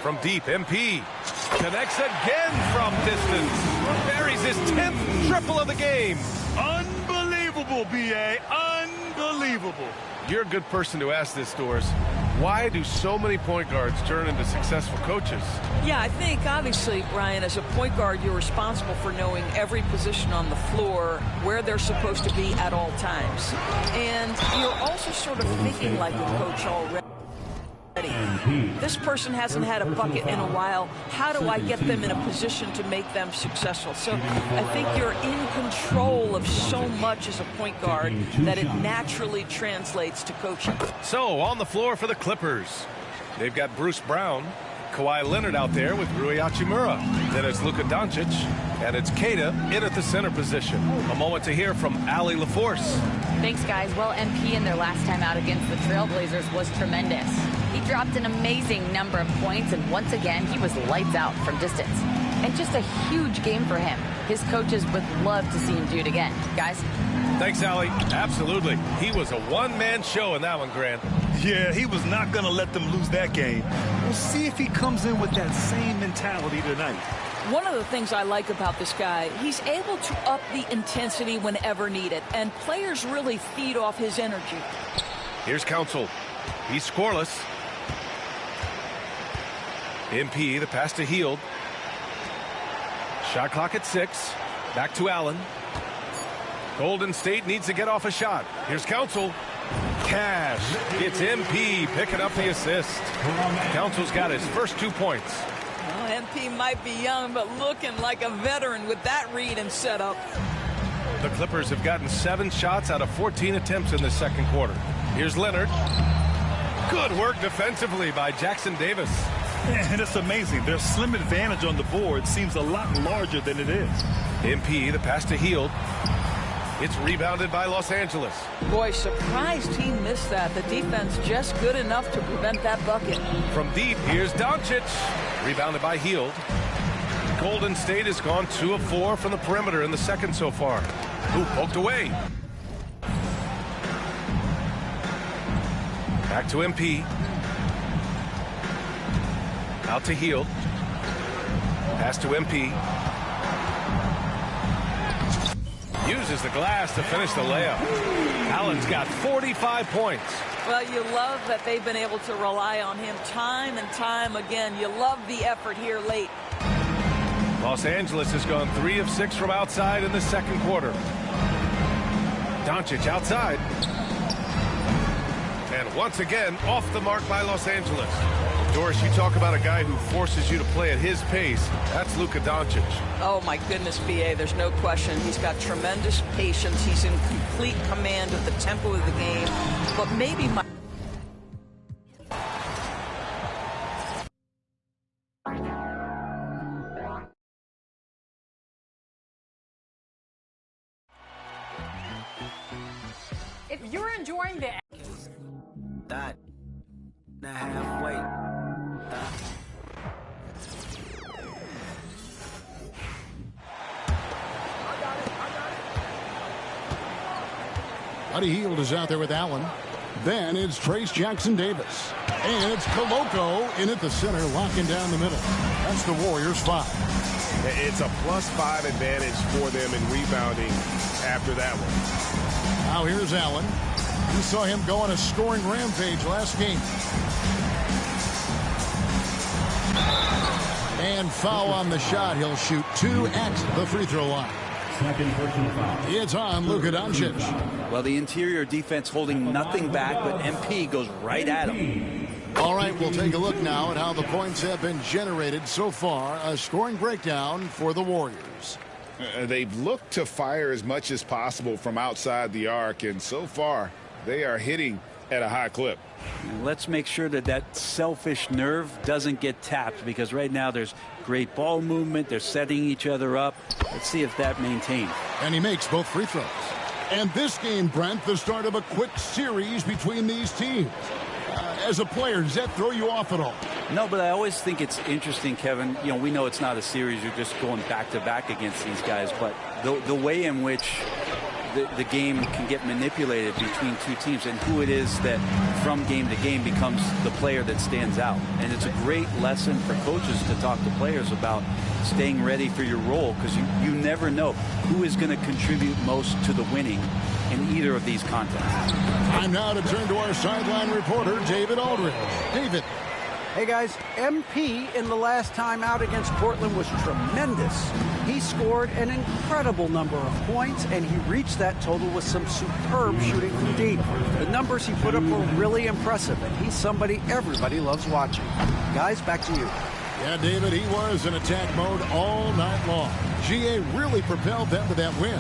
From deep, MP connects again from distance. Buries his 10th triple of the game. Unbelievable, B.A. Unbelievable. You're a good person to ask this, Doris. Why do so many point guards turn into successful coaches? Yeah, I think, obviously, Ryan, as a point guard, you're responsible for knowing every position on the floor, where they're supposed to be at all times. And you're also sort of thinking like a coach already. This person hasn't had a bucket in a while. How do I get them in a position to make them successful? So I think you're in control of so much as a point guard that it naturally translates to coaching. So on the floor for the Clippers, they've got Bruce Brown, Kawhi Leonard out there with Rui Hachimura. Then it's Luka Doncic, and it's Keita in at the center position. A moment to hear from Allie LaForce. Thanks, guys. Well, MP in their last time out against the Trailblazers was tremendous. He dropped an amazing number of points, and once again, he was lights out from distance. And just a huge game for him. His coaches would love to see him do it again. Guys? Thanks, Allie. Absolutely. He was a one-man show in that one, Grant. Yeah, he was not going to let them lose that game. We'll see if he comes in with that same mentality tonight. One of the things I like about this guy, he's able to up the intensity whenever needed, and players really feed off his energy. Here's Council. He's scoreless. MP, the pass to Hield. Shot clock at 6. Back to Allen. Golden State needs to get off a shot. Here's Council. Cash. It's MP picking up the assist. Council's got his first 2 points. Well, MP might be young, but looking like a veteran with that read and setup. The Clippers have gotten 7 shots out of 14 attempts in the second quarter. Here's Leonard. Good work defensively by Jackson Davis. And it's amazing. Their slim advantage on the board seems a lot larger than it is. MP, the pass to Hield. It's rebounded by Los Angeles. Boy, surprised he missed that. The defense just good enough to prevent that bucket. From deep, here's Doncic. Rebounded by Hield. Golden State has gone 2 of 4 from the perimeter in the second so far. Ooh, poked away. Back to MP. Out to Hield. Pass to MP. Uses the glass to finish the layup. Allen's got 45 points. Well, you love that they've been able to rely on him time and time again. You love the effort here late. Los Angeles has gone 3 of 6 from outside in the second quarter. Doncic outside. And once again, off the mark by Los Angeles. Doris, you talk about a guy who forces you to play at his pace. That's Luka Doncic. Oh, my goodness, B.A., there's no question. He's got tremendous patience. He's in complete command of the tempo of the game. But maybe my... If you're enjoying the... That. Now halfway. Buddy Hield is out there with Allen. Then it's Trace Jackson Davis. And it's Koloko in at the center, locking down the middle. That's the Warriors 5. It's a +5 advantage for them in rebounding after that one. Now here's Allen. You saw him go on a scoring rampage last game. And foul on the shot. He'll shoot 2 at the free throw line. Second personal foul. It's on Luka Doncic. Well, the interior defense holding nothing back, but MP goes right at him. All right, we'll take a look now at how the points have been generated so far. A scoring breakdown for the Warriors. They've looked to fire as much as possible from outside the arc, and so far they are hitting at a high clip. And let's make sure that that selfish nerve doesn't get tapped, because right now there's great ball movement. They're setting each other up. Let's see if that maintains. And he makes both free throws. And this game, Brent, the start of a quick series between these teams. As a player, does that throw you off at all? No, but I always think it's interesting, Kevin. You know, we know it's not a series. You're just going back-to-back against these guys. But the way in which the game can get manipulated between two teams, and who it is that from game to game becomes the player that stands out. And it's a great lesson for coaches to talk to players about staying ready for your role, because you never know who is going to contribute most to the winning in either of these contests. Time now to turn to our sideline reporter, David Aldridge. David. Hey guys, MP in the last time out against Portland was tremendous. He scored an incredible number of points, and he reached that total with some superb shooting from deep. The numbers he put up were really impressive, and he's somebody everybody loves watching. Guys, back to you. Yeah, David, he was in attack mode all night long. GA really propelled them to that win.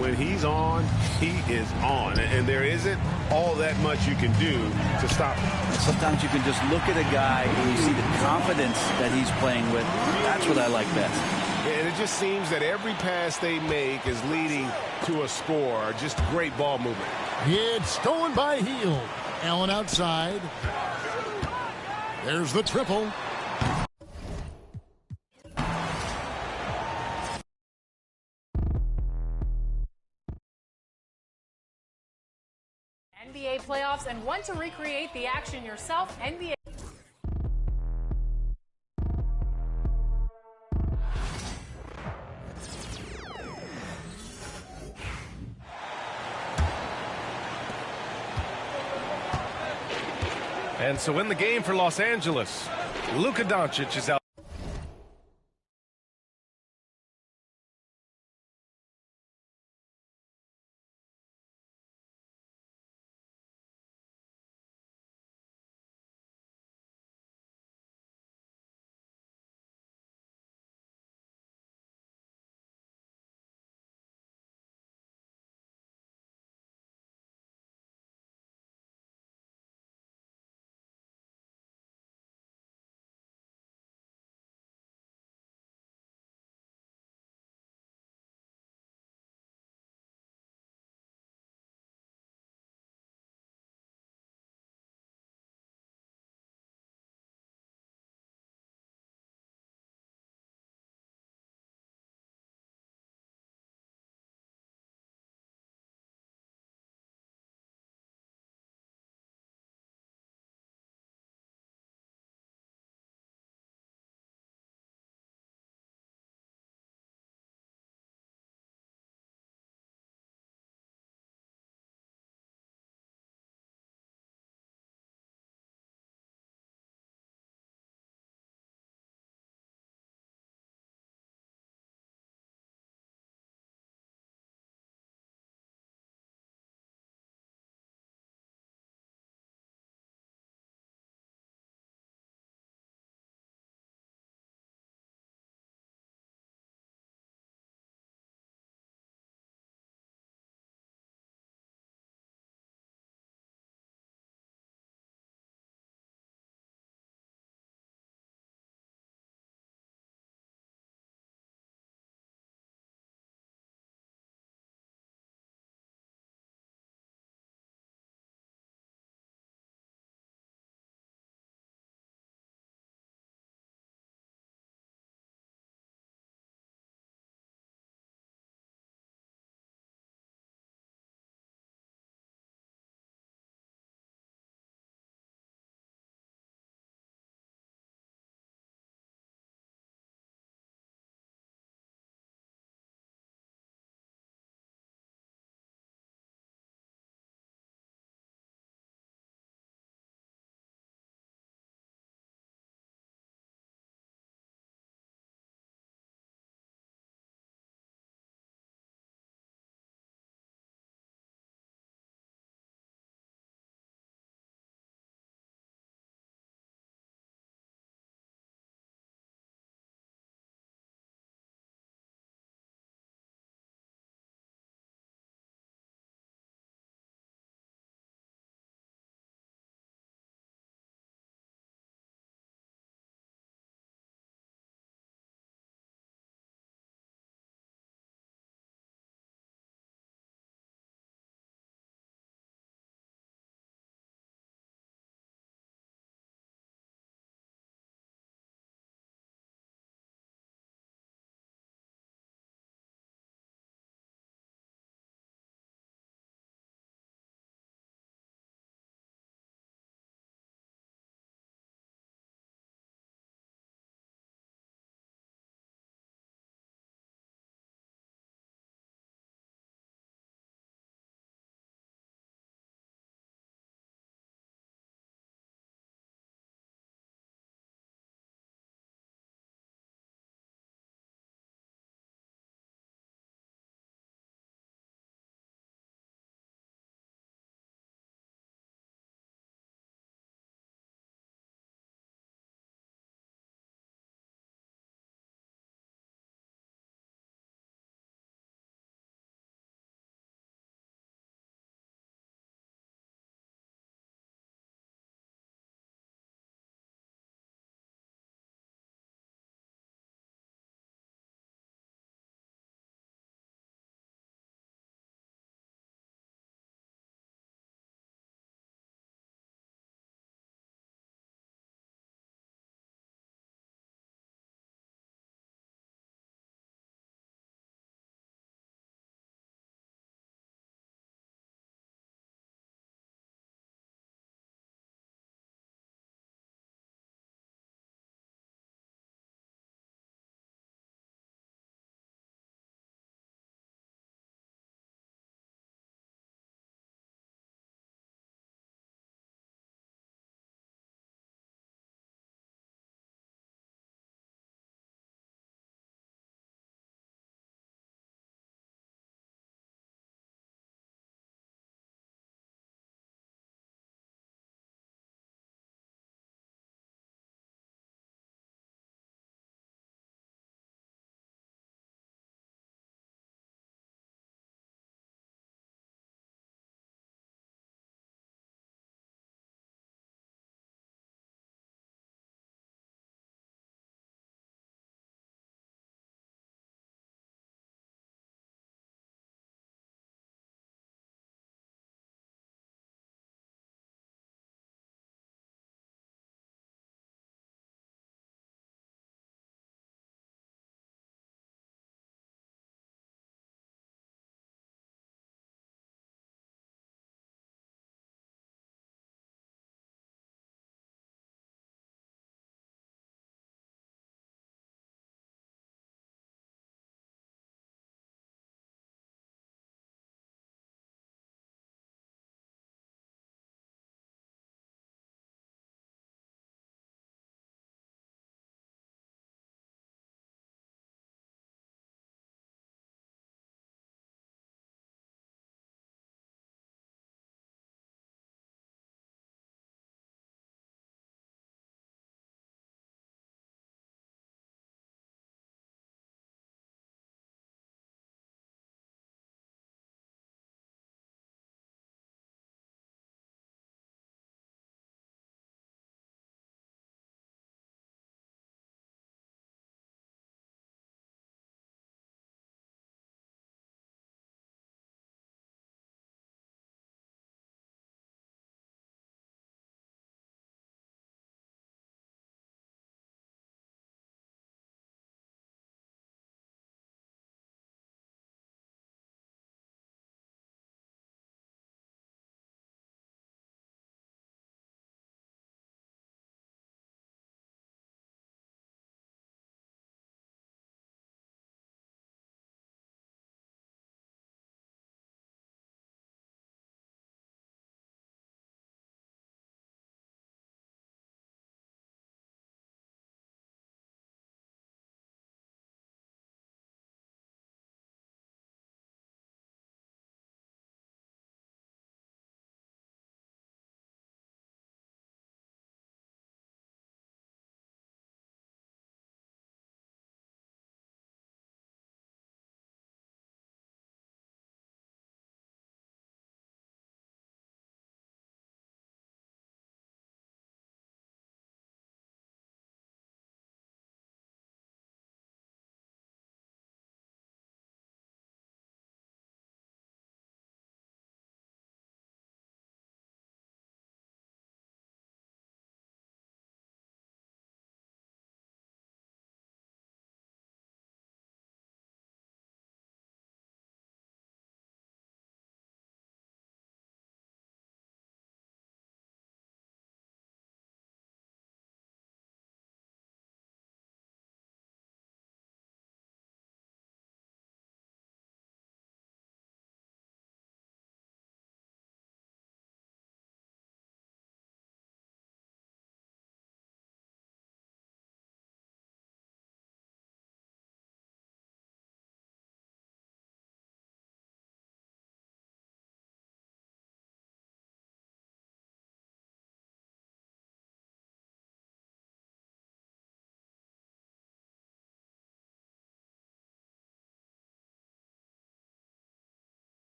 When he's on, he is on. And there isn't all that much you can do to stop him. Sometimes you can just look at a guy and you see the confidence that he's playing with. That's what I like best. And it just seems that every pass they make is leading to a score. Just great ball movement. It's stolen by Hield. Allen outside. There's the triple. NBA playoffs and want to recreate the action yourself? NBA. And so in the game for Los Angeles, Luka Doncic is out.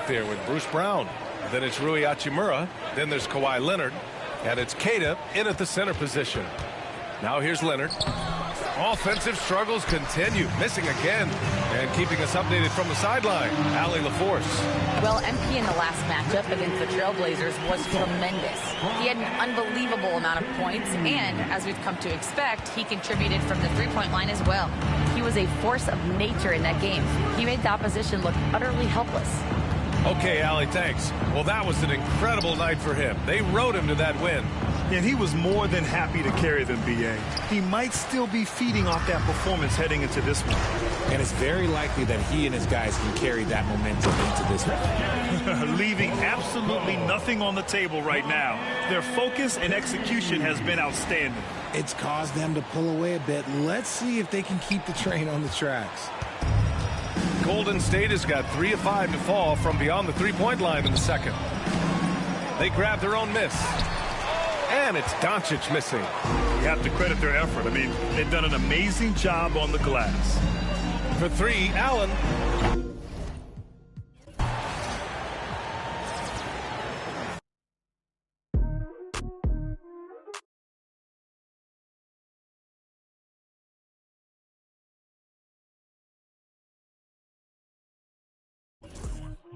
back there with Bruce Brown. Then it's Rui Hachimura. Then there's Kawhi Leonard. And it's Keita in at the center position. Now here's Leonard. Offensive struggles continue. Missing again. And keeping us updated from the sideline, Allie LaForce. Well, MP in the last matchup against the Trailblazers was tremendous. He had an unbelievable amount of points, and as we've come to expect, he contributed from the three-point line as well. He was a force of nature in that game. He made the opposition look utterly helpless. Okay, Allie, thanks. Well, that was an incredible night for him. They rode him to that win. And he was more than happy to carry them, B.A. He might still be feeding off that performance heading into this one. And it's very likely that he and his guys can carry that momentum into this one. Leaving absolutely nothing on the table right now. Their focus and execution has been outstanding. It's caused them to pull away a bit. Let's see if they can keep the train on the tracks. Golden State has got 3 of 5 to fall from beyond the three-point line in the second. They grab their own miss. And it's Doncic missing. You have to credit their effort. I mean, they've done an amazing job on the glass. For 3, Allen.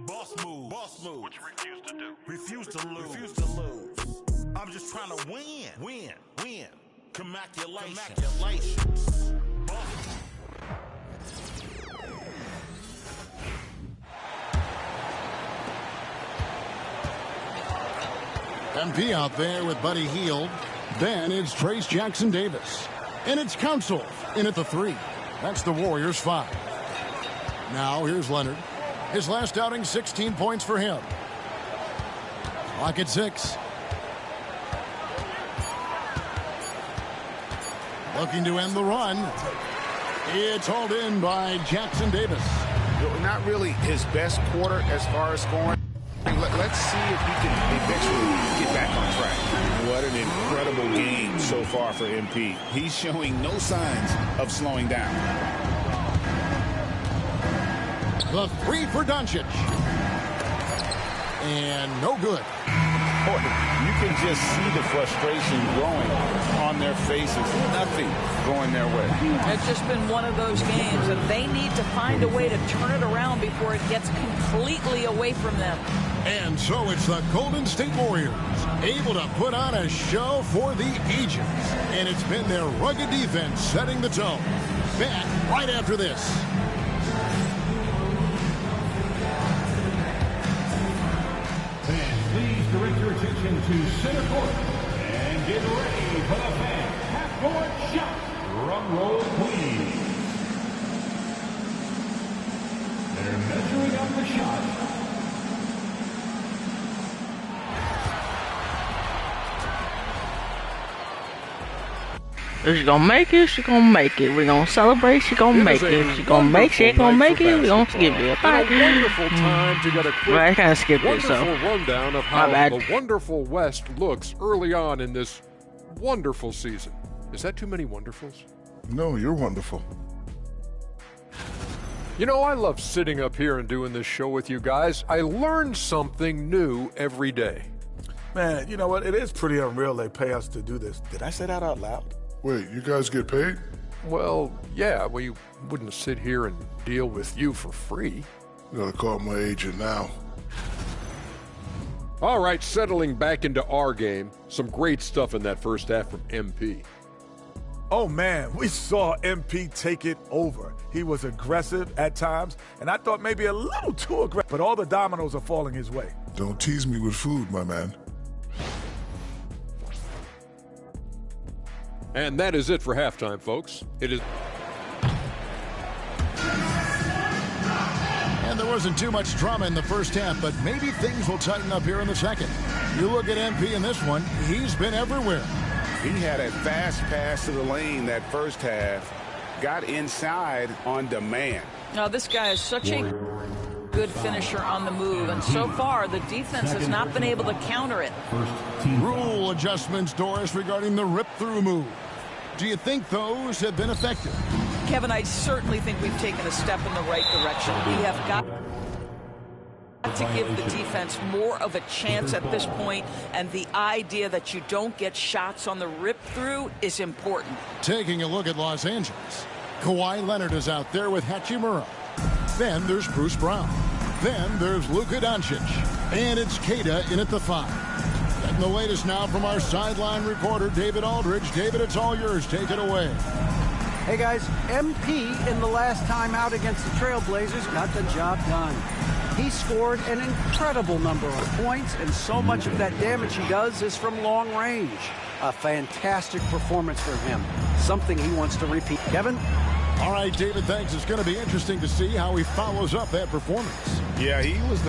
Boss move. Boss move. What you refuse to do? Refuse to lose. Refuse to lose. I'm just trying to win. Win. Win. Congratulations. MP out there with Buddy Hield. Then it's Trace Jackson Davis. And it's Council in at the 3. That's the Warriors 5. Now here's Leonard. His last outing, 16 points for him. Clock at 6. Looking to end the run. It's hauled in by Jackson Davis. Not really his best quarter as far as scoring. Let's see if he can eventually get back on track. What an incredible game so far for MP. He's showing no signs of slowing down. The 3 for Doncic. And no good. You can just see the frustration growing on their faces. Nothing going their way. It's just been one of those games, and they need to find a way to turn it around before it gets completely away from them. And so it's the Golden State Warriors, able to put on a show for the ages. And it's been their rugged defense setting the tone. Back right after this. Please direct your attention to center court and get ready for the fan half-court shot. Drum roll, please. They're measuring up the shot. She's gonna make it, she's gonna make it. We're gonna celebrate, she's gonna make it. She's gonna make it, she's gonna make it. We're gonna skip it. A wonderful time to get a quick, I kind of skipped it, so. rundown of how the wonderful West looks early on in this wonderful season. Is that too many wonderfuls? No, you're wonderful. You know, I love sitting up here and doing this show with you guys. I learn something new every day. Man, you know what? It is pretty unreal they pay us to do this. Did I say that out loud? Wait, you guys get paid? Well, yeah, we wouldn't sit here and deal with you for free. Gotta call my agent now. All right, settling back into our game. Some great stuff in that first half from MP. Oh, man, we saw MP take it over. He was aggressive at times, and I thought maybe a little too aggressive, but all the dominoes are falling his way. Don't tease me with food, my man. And that is it for halftime, folks. It is. And there wasn't too much drama in the first half, but maybe things will tighten up here in the second. You look at MP in this one, he's been everywhere. He had a fast pass to the lane that first half, got inside on demand. Now, this guy is such a good finisher on the move, and so far the defense has not been able to counter it. Rule adjustments, Doris, regarding the rip-through move. Do you think those have been effective? Kevin, I certainly think we've taken a step in the right direction. We have got to give the defense more of a chance at this point, and the idea that you don't get shots on the rip-through is important. Taking a look at Los Angeles, Kawhi Leonard is out there with Hachimura. Then there's Bruce Brown. Then there's Luka Doncic. And it's Keita in at the 5. Getting the latest now from our sideline reporter, David Aldridge. David, it's all yours. Take it away. Hey, guys, MP in the last time out against the Trailblazers got the job done. He scored an incredible number of points, and so much of that damage he does is from long range. A fantastic performance for him. Something he wants to repeat. Kevin? All right, David, thanks. It's going to be interesting to see how he follows up that performance. Yeah, he was